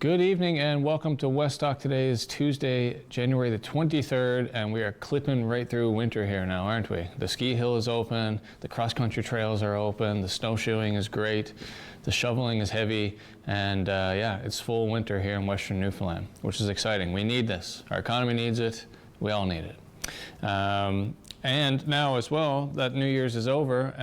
Good evening and welcome to Westdock. Today is Tuesday, January the 23rd, and we are clipping right through winter here now, aren't we? The ski hill is open, the cross-country trails are open, the snowshoeing is great, the shoveling is heavy, and yeah, it's full winter here in Western Newfoundland, which is exciting. We need this. Our economy needs it. We all need it. And now as well that New Year's is over,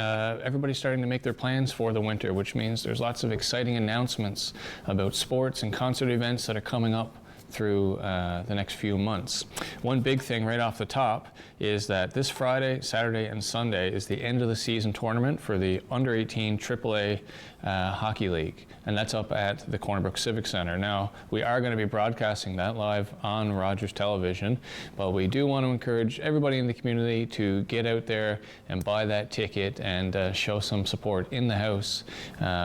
everybody's starting to make their plans for the winter, which means there's lots of exciting announcements about sports and concert events that are coming up through the next few months. One big thing right off the top is that this Friday, Saturday, and Sunday is the end of the season tournament for the Under-18 AAA Hockey League, and that's up at the Corner Brook Civic Center. Now, we are going to be broadcasting that live on Rogers Television, but we do want to encourage everybody in the community to get out there and buy that ticket and show some support in the house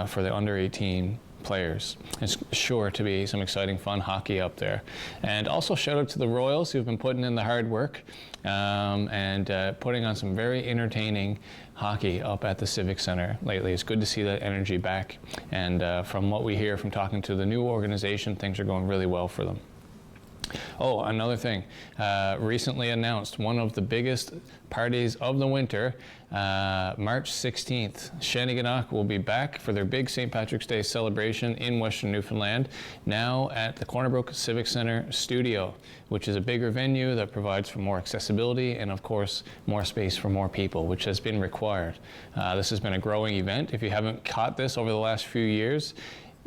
for the Under-18 players. It's sure to be some exciting fun hockey up there. And also shout out to the Royals who've been putting in the hard work and putting on some very entertaining hockey up at the Civic Center lately. It's good to see that energy back, and from what we hear from talking to the new organization, things are going really well for them. Oh, another thing, recently announced one of the biggest parties of the winter, March 16th. Shanneyganock will be back for their big St. Patrick's Day celebration in Western Newfoundland, now at the Corner Brook Civic Center studio, which is a bigger venue that provides for more accessibility and, of course, more space for more people, which has been required. This has been a growing event. If you haven't caught this over the last few years,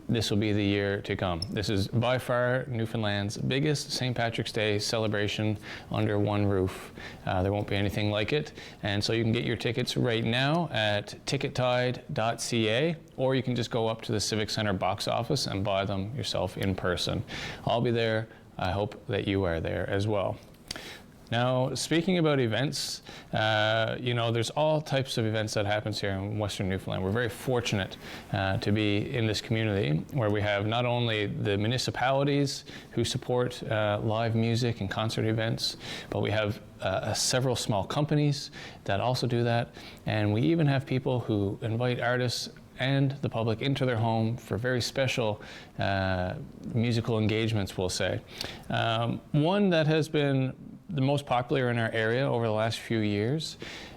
this will be the year to come. This is by far Newfoundland's biggest St. Patrick's Day celebration under one roof. There won't be anything like it. And so you can get your tickets right now at tickettide.ca, or you can just go up to the Civic Center box office and buy them yourself in person. I'll be there. I hope that you are there as well. Now, speaking about events, you know, there's all types of events that happens here in Western Newfoundland. We're very fortunate to be in this community where we have not only the municipalities who support live music and concert events, but we have several small companies that also do that. And we even have people who invite artists and the public into their home for very special musical engagements, we'll say. One that has been the most popular in our area over the last few years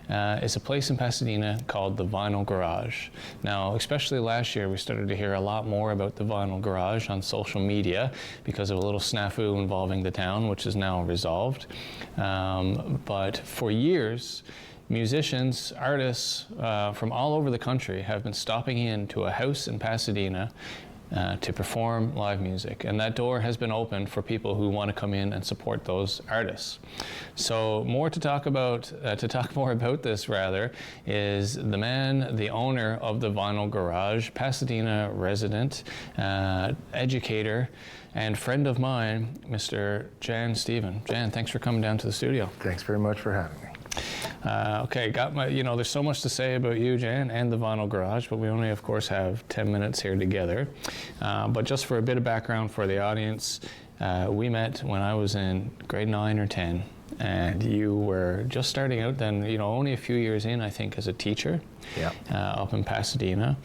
is a place in Pasadena called the Vinyl Garage. Now, especially last year, we started to hear a lot more about the Vinyl Garage on social media because of a little snafu involving the town, which is now resolved. But for years, musicians, artists from all over the country have been stopping into a house in Pasadena to perform live music, and that door has been opened for people who want to come in and support those artists. So more to talk about, more about this rather, is the man, the owner of the Vinyl Garage, Pasadena resident, educator, and friend of mine, Mr. Jan Stephen. Jan, thanks for coming down to the studio. Thanks very much for having me. Okay, there's so much to say about you, Jan, and the Vinyl Garage, but we only, of course, have 10 minutes here together. But just for a bit of background for the audience, we met when I was in grade 9 or 10, and you were just starting out then, only a few years in, I think, as a teacher. Yeah. Up in Pasadena,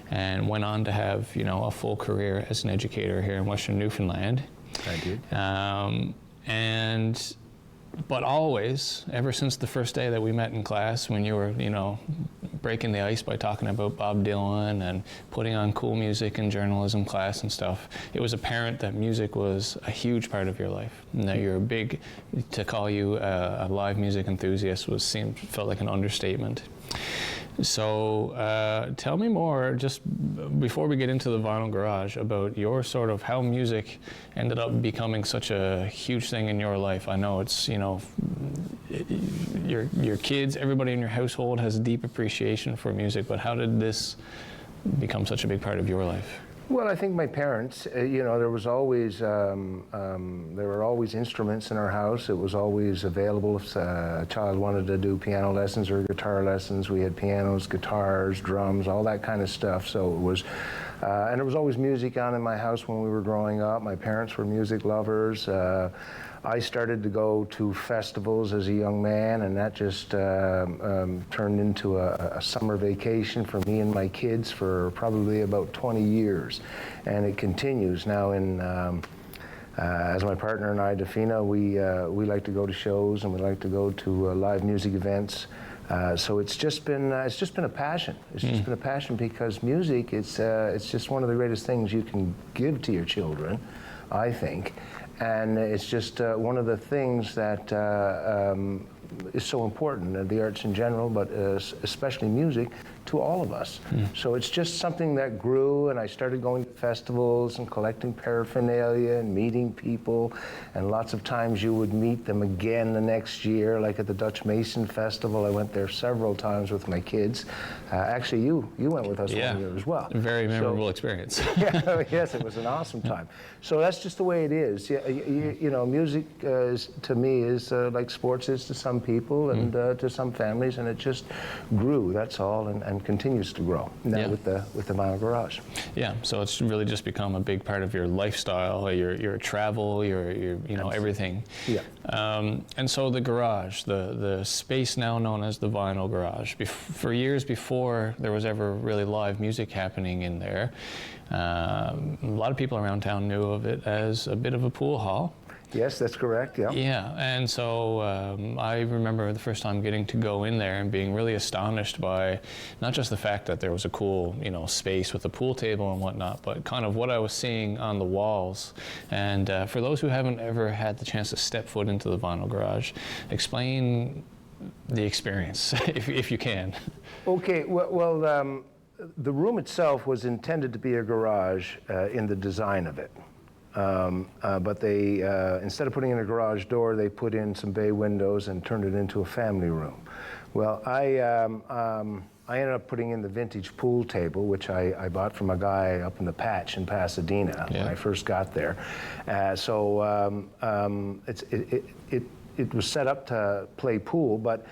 and went on to have, a full career as an educator here in Western Newfoundland. I did. But always, ever since the first day that we met in class, when you were, breaking the ice by talking about Bob Dylan and putting on cool music in journalism class and stuff, it was apparent that music was a huge part of your life, and that you're to call you a live music enthusiast felt like an understatement. So tell me more, just before we get into the Vinyl Garage, about your sort of how music ended up becoming such a huge thing in your life. I know it's, your kids, everybody in your household has a deep appreciation for music, but how did this become such a big part of your life? Well, I think my parents, there was always, there were always instruments in our house. It was always available if a child wanted to do piano lessons or guitar lessons. We had pianos, guitars, drums, all that kind of stuff. So it was, and there was always music on in my house when we were growing up. My parents were music lovers. I started to go to festivals as a young man, and that just turned into a summer vacation for me and my kids for probably about 20 years. And it continues now as my partner and I, Dafina, we like to go to shows and we like to go to live music events. So it's just been a passion. It's just been a passion because music, it's just one of the greatest things you can give to your children, I think, and it's just one of the things that is so important, the arts in general, but especially music, to all of us. So it's just something that grew, and I started going to festivals and collecting paraphernalia and meeting people, and lots of times you would meet them again the next year, like at the Dutch Mason Festival. I went there several times with my kids. Actually, you went with us one year as well. A very memorable experience. Yeah, yes, it was an awesome time. So that's just the way it is. You know, music to me is like sports is to some people and to some families, and it just grew. That's all, and continues to grow now with the Vinyl Garage. Yeah, so it's really just become a big part of your lifestyle, your travel, your you know, everything. Yeah. And so the garage, the space now known as the Vinyl Garage, for years before there was ever really live music happening in there, a lot of people around town knew of it as a bit of a pool hall. Yes, that's correct, yeah. Yeah, and so I remember the first time getting to go in there and being really astonished by not just the fact that there was a cool, you know, space with a pool table and whatnot, but kind of what I was seeing on the walls. And for those who haven't ever had the chance to step foot into the Vinyl Garage, explain the experience, if you can. Okay, well the room itself was intended to be a garage in the design of it. But they, instead of putting in a garage door, they put in some bay windows and turned it into a family room. Well, I ended up putting in the vintage pool table, which I bought from a guy up in the Patch in Pasadena when I first got there. It was set up to play pool, but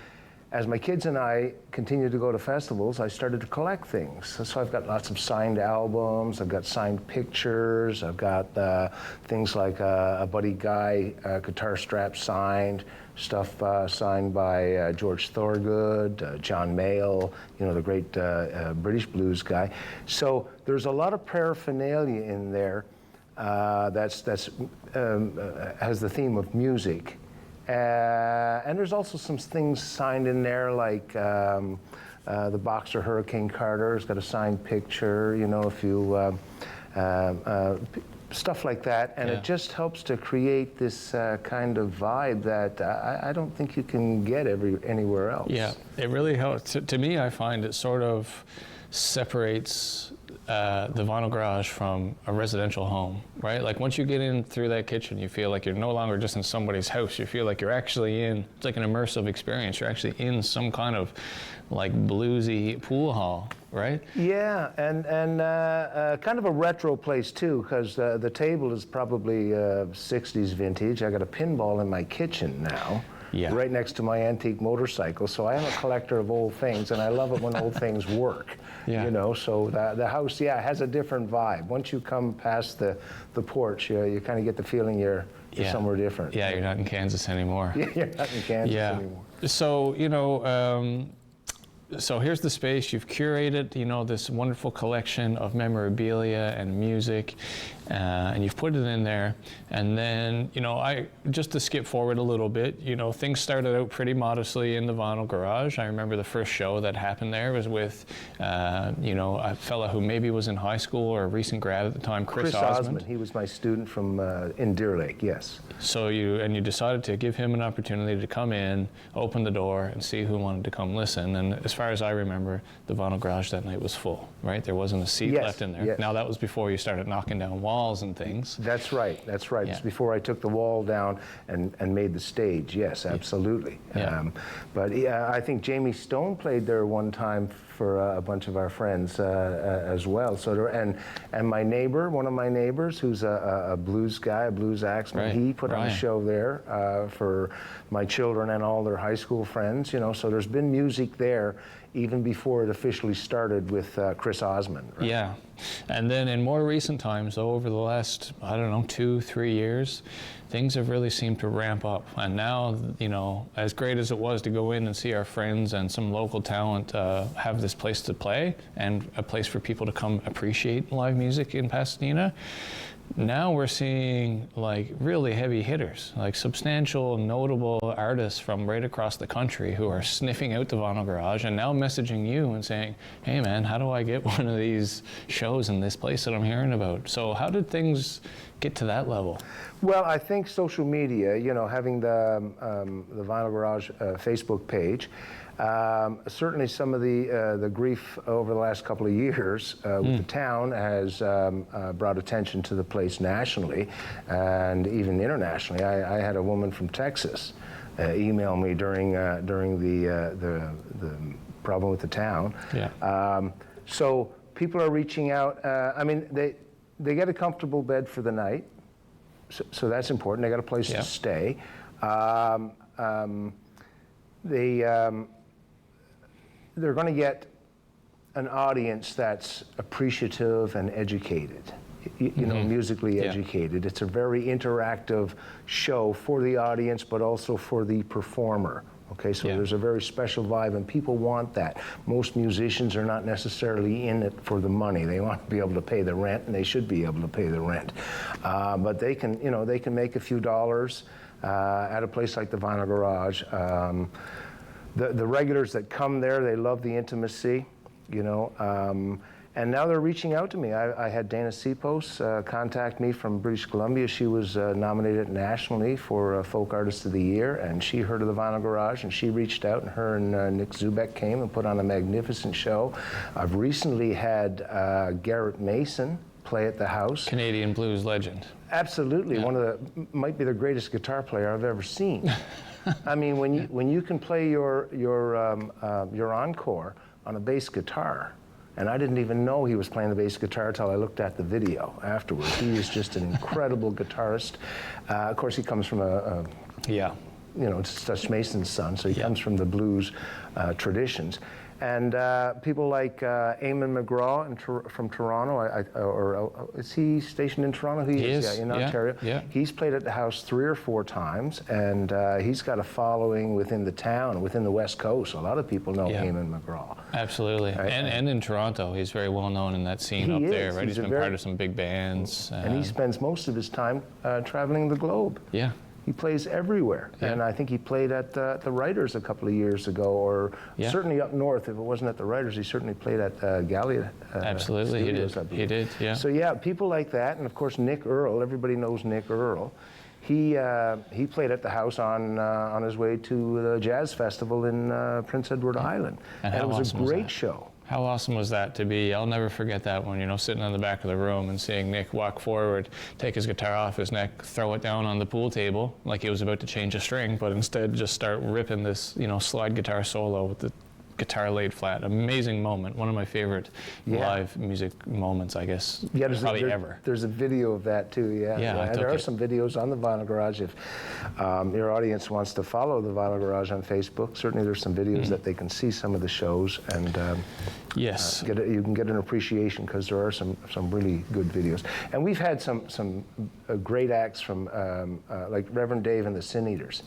as my kids and I continued to go to festivals, I started to collect things. So I've got lots of signed albums, I've got signed pictures, I've got things like a Buddy Guy guitar strap signed, stuff signed by George Thorogood, John Mayall, you know, the great British blues guy. So there's a lot of paraphernalia in there that's has the theme of music. And there's also some things signed in there, like the boxer Hurricane Carter has got a signed picture, you know, if you stuff like that, and it just helps to create this kind of vibe that I don't think you can get anywhere else. Yeah, it really helps. To me, I find it sort of separates the Vinyl Garage from a residential home, right? Like once you get in through that kitchen, you feel like you're no longer just in somebody's house. You feel like you're actually in, it's like an immersive experience. You're actually in some kind of like bluesy pool hall, right? Yeah, and kind of a retro place too, because the table is probably 60s vintage. I got a pinball in my kitchen now. Yeah. Right next to my antique motorcycle. So I am a collector of old things, and I love it when old things work. Yeah. You know, so the house, has a different vibe. Once you come past the porch, you kind of get the feeling you're somewhere different. Yeah, you're not in Kansas anymore. Yeah, you're not in Kansas anymore. So, you know, so here's the space. You've curated, you know, this wonderful collection of memorabilia and music, and you've put it in there. And then, you know, just to skip forward a little bit, you know, things started out pretty modestly in the Vinyl Garage. I remember the first show that happened there was with, you know, a fella who maybe was in high school or a recent grad at the time, Chris Osmond. He was my student from in Deer Lake, yes. So you decided to give him an opportunity to come in, open the door, and see who wanted to come listen. And as far as I remember, the Vinyl Garage that night was full, right? There wasn't a seat left in there. Yes. Now that was before you started knocking down walls and things. That's right. Yeah. It's before I took the wall down and made the stage. Yes, absolutely. Yeah. But I think Jamie Stone played there one time for a bunch of our friends as well. So and my neighbor, one of my neighbors, who's a blues guy, a blues axeman, he put on a show there for my children and all their high school friends. You know, so there's been music there even before it officially started with Chris Osmond. Right? Yeah. And then in more recent times, though, over the last, I don't know, 2-3 years, things have really seemed to ramp up. And now, you know, as great as it was to go in and see our friends and some local talent have this place to play and a place for people to come appreciate live music in Pasadena, now we're seeing like really heavy hitters, like substantial, notable artists from right across the country who are sniffing out the Vinyl Garage and now messaging you and saying, hey man, how do I get one of these shows in this place that I'm hearing about? So how did things get to that level? Well, I think social media, you know, having the Vinyl Garage Facebook page, certainly some of the grief over the last couple of years with the town has brought attention to the place nationally and even internationally. I had a woman from Texas email me during the problem with the town. Yeah. So people are reaching out. I mean, they get a comfortable bed for the night, so that's important. They got a place to stay. They're going to get an audience that's appreciative and educated, you know, musically educated. It's a very interactive show for the audience, but also for the performer. Okay, so there's a very special vibe, and people want that. Most musicians are not necessarily in it for the money. They want to be able to pay the rent, and they should be able to pay the rent. But they can, you know, they can make a few dollars at a place like the Vinyl Garage. The regulars that come there, they love the intimacy, you know, and now they're reaching out to me. I had Dana Sipos contact me from British Columbia. She was nominated nationally for Folk Artist of the Year, and she heard of the Vinyl Garage, and she reached out, and her and Nick Zubek came and put on a magnificent show. I've recently had Garrett Mason play at the house. Canadian blues legend. Absolutely, one of the, might be the greatest guitar player I've ever seen. I mean, when you can play your encore on a bass guitar, and I didn't even know he was playing the bass guitar until I looked at the video afterwards. He is just an incredible guitarist. Of course, he comes from you know, it's Dutch Mason's son, so he comes from the blues traditions. And people like Eamon McGraw from Toronto, is he stationed in Toronto? He is, in Ontario. Yeah. He's played at the house 3 or 4 times, and he's got a following within the town, within the West Coast. A lot of people know Eamon McGraw. Absolutely, right? and in Toronto, he's very well known in that scene up there, right? He's been part of some big bands. And he spends most of his time traveling the globe. Yeah. He plays everywhere, and I think he played at the Writers a couple of years ago, or certainly up north. If it wasn't at the Writers, he certainly played at Gallia. Absolutely, Studios, he did, yeah. So yeah, people like that, and of course Nick Earl. Everybody knows Nick Earl. He played at the house on his way to the Jazz Festival in Prince Edward Island, and it was a great show. How awesome was that to be? I'll never forget that one, you know, sitting in the back of the room and seeing Nick walk forward, take his guitar off his neck, throw it down on the pool table like he was about to change a string, but instead just start ripping this, you know, slide guitar solo with the guitar laid flat. Amazing moment. One of my favorite live music moments, I guess, probably ever. There's a video of that too, And there are some videos on the Vinyl Garage. If your audience wants to follow the Vinyl Garage on Facebook, certainly there's some videos that they can see some of the shows, and you can get an appreciation, because there are some really good videos. And we've had some great acts from like Reverend Dave and the Sin Eaters.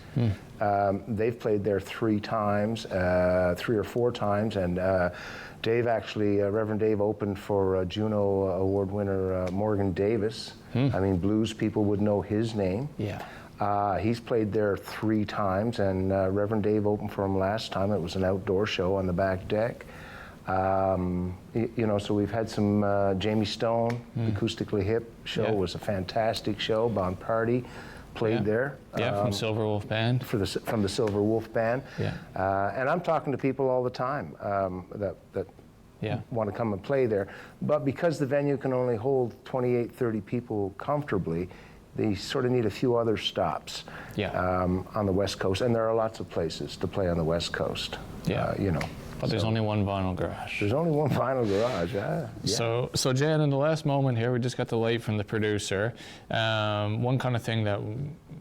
They've played there 3 times, 3 or 4 times, and Dave actually, Reverend Dave opened for Juno Award winner Morgan Davis. I mean, blues people would know his name. He's played there 3 times, and Reverend Dave opened for him last time. It was an outdoor show on the back deck. You know, so we've had some Jamie Stone, Acoustically Hip show was a fantastic show. Bon Party played there. From Silver Wolf Band. From the Silver Wolf Band. And I'm talking to people all the time that want to come and play there. But because the venue can only hold 28, 30 people comfortably, they sort of need a few other stops on the West Coast. And there are lots of places to play on the West Coast, you know. But there's only one Vinyl Garage. There's only one Vinyl Garage, So Jan, in the last moment here, we just got the light from the producer. One kind of thing that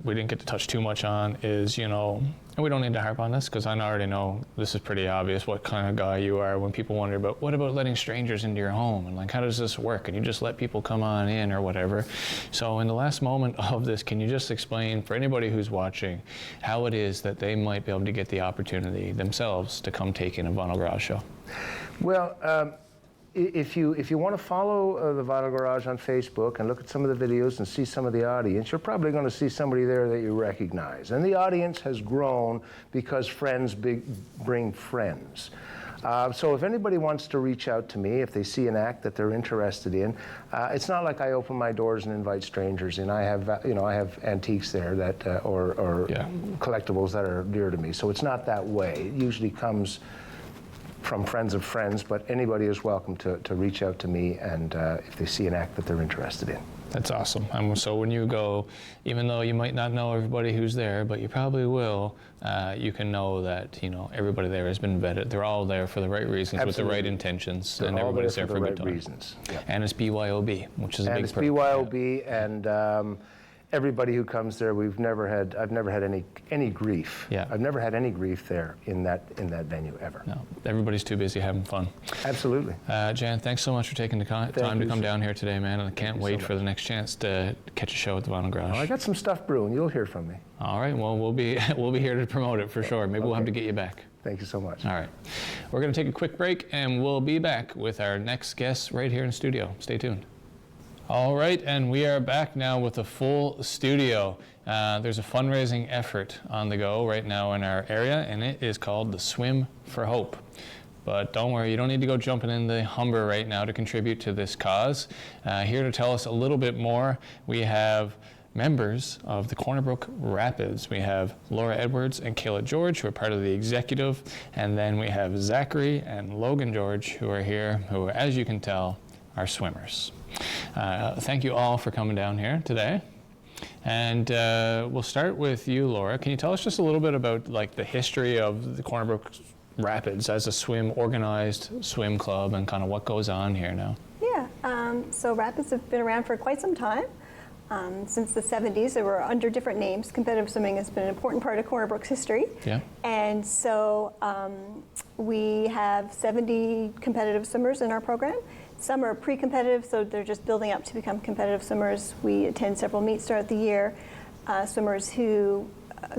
we didn't get to touch too much on is, you know, And we don't need to harp on this because I already know this is pretty obvious what kind of guy you are when people wonder about what about letting strangers into your home and like how does this work and you just let people come on in or whatever. So in the last moment of this, can you just explain for anybody who's watching how it is that they might be able to get the opportunity themselves to come take in a Vinyl Garage show? Well, if you want to follow the Vinyl Garage on Facebook and look at some of the videos and see some of the audience, you're probably going to see somebody there that you recognize. And the audience has grown because friends bring friends. So if anybody wants to reach out to me, if they see an act that they're interested in, it's not like I open my doors and invite strangers in. I have, I have antiques there that, or collectibles that are dear to me. So it's not that way. It usually comes from friends of friends, but anybody is welcome to reach out to me and if they see an act that they're interested in. That's awesome. So when you go, even though you might not know everybody who's there, but you probably will, you can know that everybody there has been vetted. They're all there for the right reasons, Absolutely. with the right intentions, They're and all everybody's there for for the a right good time. reasons. Yeah. And it's BYOB, which is a And big it's perk. BYOB, and everybody who comes there, I've never had any grief. Yeah. I've never had any grief there in that venue ever. No, everybody's too busy having fun. Absolutely. Jan, thanks so much for taking the time to come down here today, man, and I can't wait for the next chance to catch a show at the Vinyl Garage. Well, I got some stuff brewing. You'll hear from me. All right, well, we'll be here to promote it for sure. Maybe we'll have to get you back. Thank you so much. All right. We're going to take a quick break, and we'll be back with our next guest right here in studio. Stay tuned. All right, and we are back now with a full studio. There's a fundraising effort on the go right now in our area, and it is called the Swim for Hope. But don't worry, you don't need to go jumping in the Humber right now to contribute to this cause. Here to tell us a little bit more, we have members of the Corner Brook Rapids. We have Laura Edwards and Kayla George, who are part of the executive, and then we have Zachary and Logan George, who are here, who, as you can tell, are swimmers. Thank you all for coming down here today. And we'll start with you, Laura. Can you tell us just a little bit about like the history of the Corner Brook Rapids as a organized swim club and kind of what goes on here now? Yeah, so Rapids have been around for quite some time. Since the 70s, they were under different names. Competitive swimming has been an important part of Corner Brook's history. Yeah. And so we have 70 competitive swimmers in our program. Some are pre-competitive, so they're just building up to become competitive swimmers. We attend several meets throughout the year. Swimmers who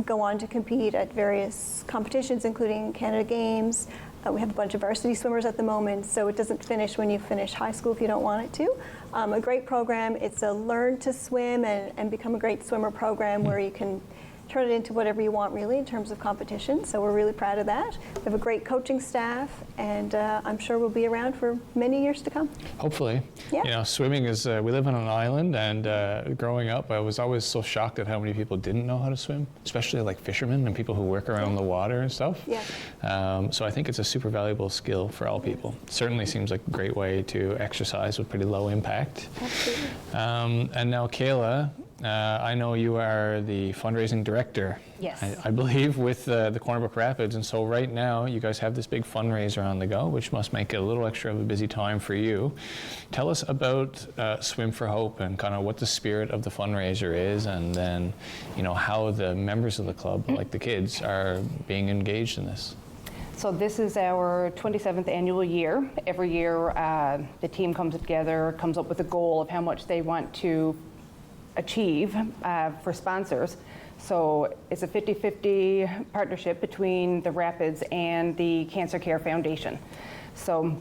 go on to compete at various competitions, including Canada Games. We have a bunch of varsity swimmers at the moment, so it doesn't finish when you finish high school if you don't want it to. A great program. It's a learn to swim and become a great swimmer program where you can turn it into whatever you want really in terms of competition. So we're really proud of that. We have a great coaching staff, and I'm sure we'll be around for many years to come. Hopefully. Yeah. Swimming is, we live on an island, and growing up I was always so shocked at how many people didn't know how to swim, especially like fishermen and people who work around the water and stuff. Yeah. So I think it's a super valuable skill for all people. Certainly seems like a great way to exercise with pretty low impact. Absolutely. And now Kayla, I know you are the fundraising director, Yes. I believe, with the Corner Brook Rapids. And so right now you guys have this big fundraiser on the go, which must make it a little extra of a busy time for you. Tell us about Swim for Hope and kind of what the spirit of the fundraiser is, and then how the members of the club, like the kids, are being engaged in this. So this is our 27th annual year. Every year the team comes together, comes up with a goal of how much they want to achieve for sponsors. So it's a 50-50 partnership between the Rapids and the Cancer Care Foundation. So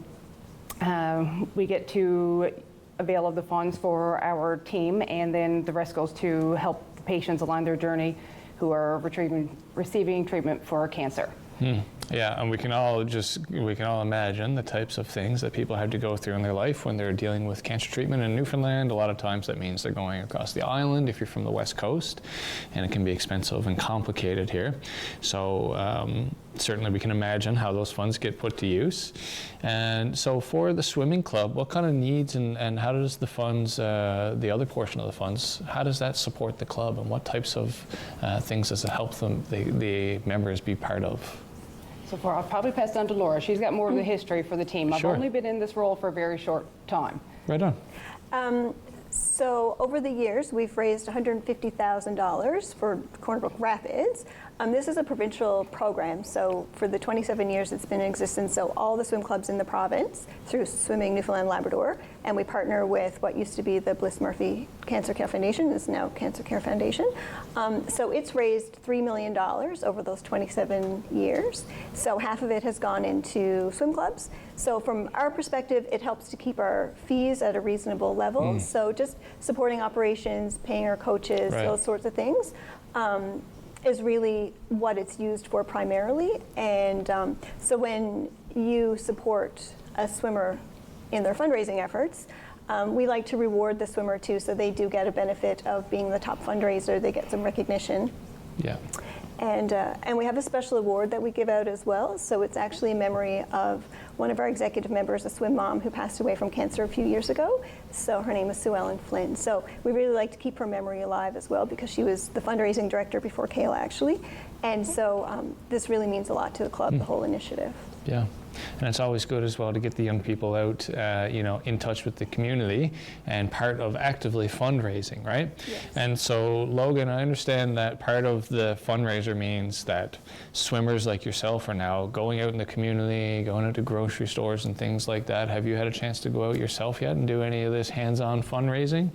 we get to avail of the funds for our team, and then the rest goes to help the patients along their journey who are receiving treatment for cancer. Yeah, and we can all imagine the types of things that people have to go through in their life when they're dealing with cancer treatment in Newfoundland. A lot of times that means they're going across the island if you're from the West Coast, and it can be expensive and complicated here. So certainly we can imagine how those funds get put to use. And so for the swimming club, what kind of needs and how does the funds, the other portion of the funds, how does that support the club, and what types of things does it help them, the members, be part of? So I'll probably pass down to Laura. She's got more of the history for the team. I've Sure. only been in this role for a very short time. Right on. So over the years, we've raised $150,000 for Corner Brook Rapids. This is a provincial program, so for the 27 years it's been in existence, so all the swim clubs in the province through Swimming Newfoundland Labrador, and we partner with what used to be the Bliss Murphy Cancer Care Foundation, is now Cancer Care Foundation. So it's raised $3 million over those 27 years. So half of it has gone into swim clubs. So from our perspective, it helps to keep our fees at a reasonable level. So just supporting operations, paying our coaches, Right. those sorts of things. Is really what it's used for primarily. And so when you support a swimmer in their fundraising efforts, we like to reward the swimmer too, so they do get a benefit of being the top fundraiser. They get some recognition. Yeah. And we have a special award that we give out as well. So it's actually in memory of one of our executive members, a swim mom who passed away from cancer a few years ago. So her name is Sue Ellen Flynn. So we really like to keep her memory alive as well, because she was the fundraising director before Kayla, actually. And so this really means a lot to the club, the whole initiative. Yeah, and it's always good as well to get the young people out, in touch with the community and part of actively fundraising, right? Yes. And so, Logan, I understand that part of the fundraiser means that swimmers like yourself are now going out in the community, going out to grocery stores and things like that. Have you had a chance to go out yourself yet and do any of this hands-on fundraising?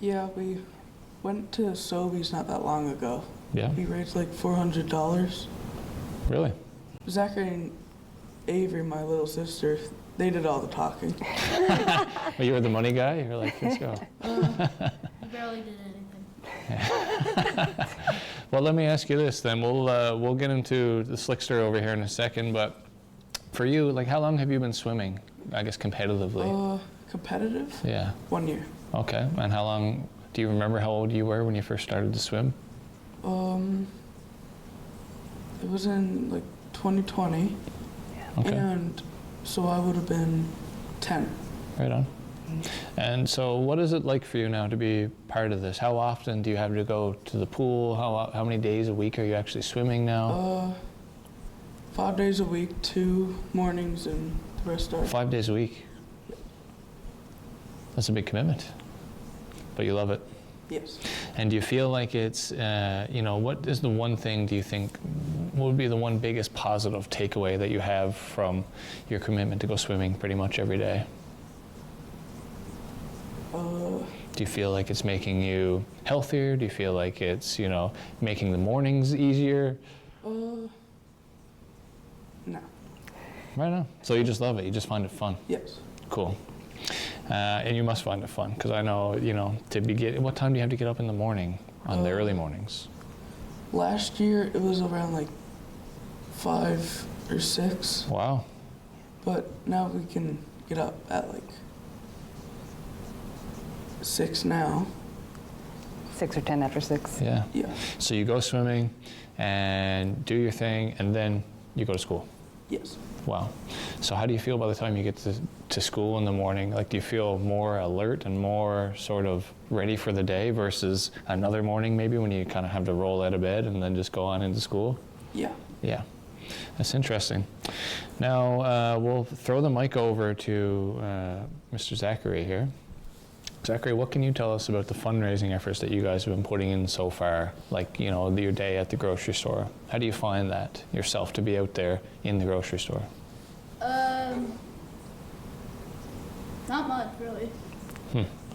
Yeah, we went to Sobeys not that long ago. Yeah, We raised like $400. really? Zachary and Avery, my little sister, they did all the talking. Well, you were the money guy? You're like, let's go. I barely did anything. Well, let me ask you this then. We'll get into the slickster over here in a second, but for you, like, how long have you been swimming, I guess, competitively? Competitive? Yeah. 1 year. Okay. And how long, do you remember how old you were when you first started to swim? It was in like 2020, Okay. and so I would have been 10. Right on. And so what is it like for you now to be part of this? How often do you have to go to the pool? How many days a week are you actually swimming now? 5 days a week, 2 mornings, and the rest are. 5 days a week. That's a big commitment, but you love it. Yes. And do you feel like it's, what is the one thing, do you think, what would be the one biggest positive takeaway that you have from your commitment to go swimming pretty much every day? Do you feel like it's making you healthier? Do you feel like it's, making the mornings easier? No. Right on. So you just love it. You just find it fun. Yes. Cool. And you must find it fun, because I know, what time do you have to get up in the morning on the early mornings? Last year it was around like 5 or 6, Wow. but now we can get up at like 6 now. 6 or 10 after 6. Yeah. Yeah. So you go swimming and do your thing, and then you go to school. Yes. Wow. So how do you feel by the time you get to school in the morning? Like, do you feel more alert and more sort of ready for the day versus another morning maybe when you kind of have to roll out of bed and then just go on into school? Yeah. Yeah. That's interesting. Now, we'll throw the mic over to Mr. Zachary here. Zachary, what can you tell us about the fundraising efforts that you guys have been putting in so far? Like, your day at the grocery store. How do you find that yourself to be out there in the grocery store? Not much, really.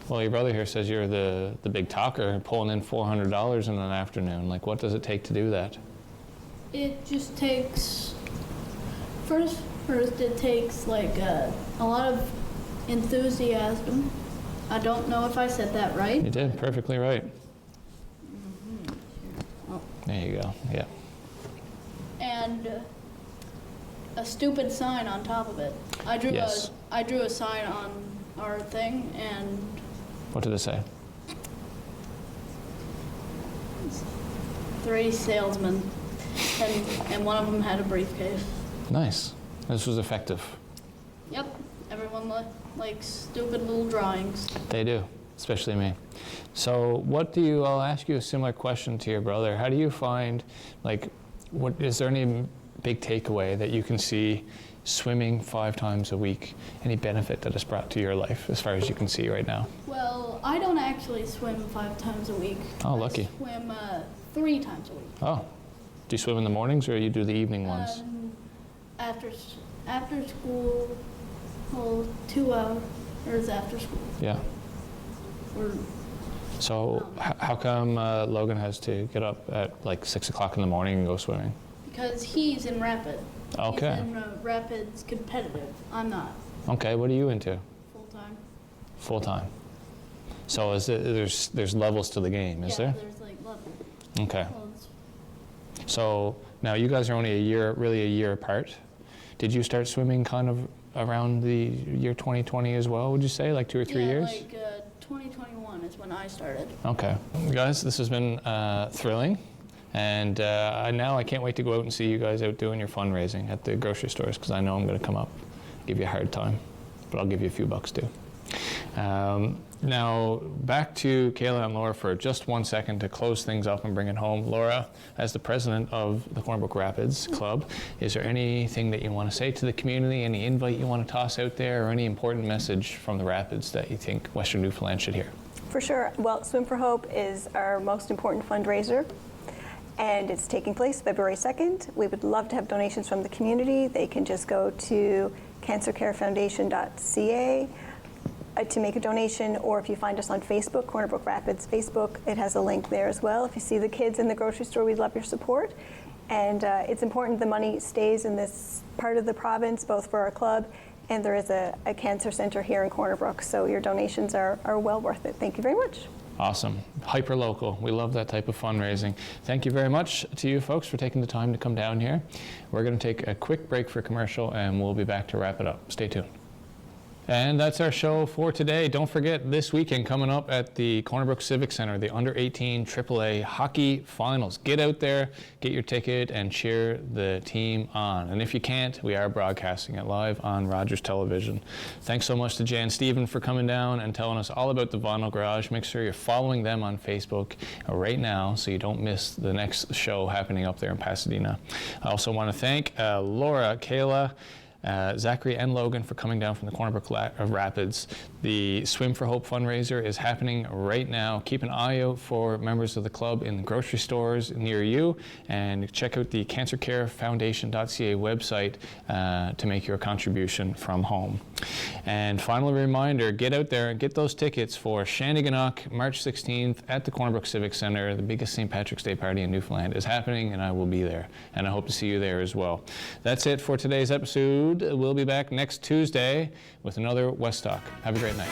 Well, your brother here says you're the big talker, pulling in $400 in an afternoon. Like, what does it take to do that? It just takes, first it takes like a lot of enthusiasm. I don't know if I said that right. You did, perfectly right. Oh. There you go, yeah. And a stupid sign on top of it. I drew Yes. a sign on our thing, and What did it say? 3 salesmen, and one of them had a briefcase. Nice. This was effective. Yep, everyone likes stupid little drawings. They do, especially me. So I'll ask you a similar question to your brother. How do you find, is there any big takeaway that you can see swimming 5 times a week? Any benefit that it's brought to your life as far as you can see right now? Well, I don't actually swim 5 times a week. Oh, lucky. I swim 3 times a week. Oh, Do you swim in the mornings or you do the evening ones? After school, well, 2 hours after school. Yeah. Or So how come Logan has to get up at like 6 o'clock in the morning and go swimming? because he's in Rapid. Okay. He's in Rapids competitive. I'm not. Okay, what are you into? Full time. Full time. So there's levels to the game, is there? There's like levels. Okay. Well, So now you guys are only really a year apart. Did you start swimming kind of around the year 2020 as well, would you say, like 2 or 3 years? Like 2021 is when I started. Okay. Guys, this has been thrilling. And now I can't wait to go out and see you guys out doing your fundraising at the grocery stores, because I know I'm going to come up, give you a hard time, but I'll give you a few bucks too. Now, back to Kayla and Laura for just 1 second to close things up and bring it home. Laura, as the president of the Corner Brook Rapids Club, is there anything that you want to say to the community, any invite you want to toss out there, or any important message from the Rapids that you think Western Newfoundland should hear? For sure. Well, Swim for Hope is our most important fundraiser, and it's taking place February 2nd. We would love to have donations from the community. They can just go to cancercarefoundation.ca to make a donation, or if you find us on Facebook, Corner Brook Rapids Facebook, it has a link there as well. If you see the kids in the grocery store, we'd love your support. And it's important the money stays in this part of the province, both for our club, and there is a cancer center here in Corner Brook, so your donations are well worth it. Thank you very much. Awesome. Hyper local. We love that type of fundraising. Thank you very much to you folks for taking the time to come down here. We're going to take a quick break for commercial, and we'll be back to wrap it up. Stay tuned. And that's our show for today. Don't forget, this weekend coming up at the Corner Brook Civic Center, the Under-18 AAA Hockey Finals. Get out there, get your ticket, and cheer the team on. And if you can't, we are broadcasting it live on Rogers Television. Thanks so much to Jan and Stephen for coming down and telling us all about the Vinyl Garage. Make sure you're following them on Facebook right now so you don't miss the next show happening up there in Pasadena. I also want to thank Laura, Kayla, Zachary and Logan for coming down from the Corner Brook Rapids. The Swim for Hope fundraiser is happening right now. Keep an eye out for members of the club in the grocery stores near you, and check out the cancercarefoundation.ca website to make your contribution from home. And final reminder, get out there and get those tickets for Shanneyganock, March 16th at the Corner Brook Civic Center. The biggest St. Patrick's Day party in Newfoundland is happening, and I will be there. And I hope to see you there as well. That's it for today's episode. We'll be back next Tuesday with another West Talk. Have a great night.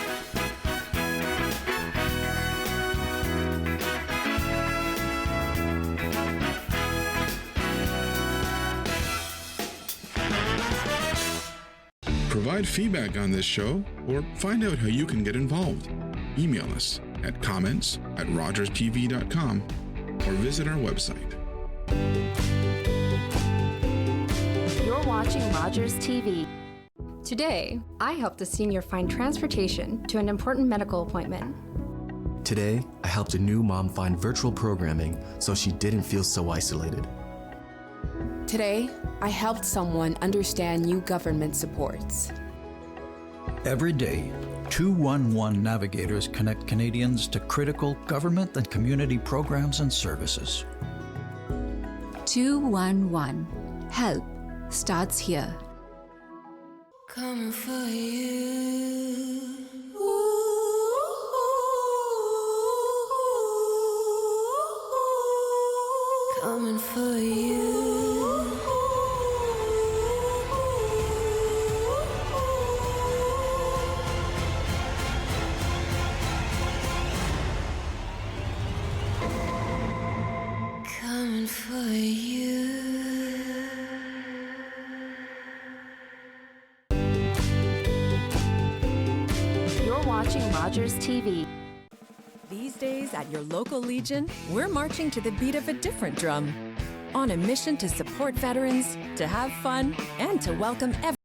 Provide feedback on this show or find out how you can get involved. Email us at comments@rogerstv.com or visit our website. You're watching Rogers TV. Today, I helped a senior find transportation to an important medical appointment. Today, I helped a new mom find virtual programming so she didn't feel so isolated. Today, I helped someone understand new government supports. Every day, 211 navigators connect Canadians to critical government and community programs and services. 211. Help starts here. Coming for you. Coming for you. Coming for you. You're watching Rogers TV. These days at your local Legion, we're marching to the beat of a different drum. On a mission to support veterans, to have fun, and to welcome everyone.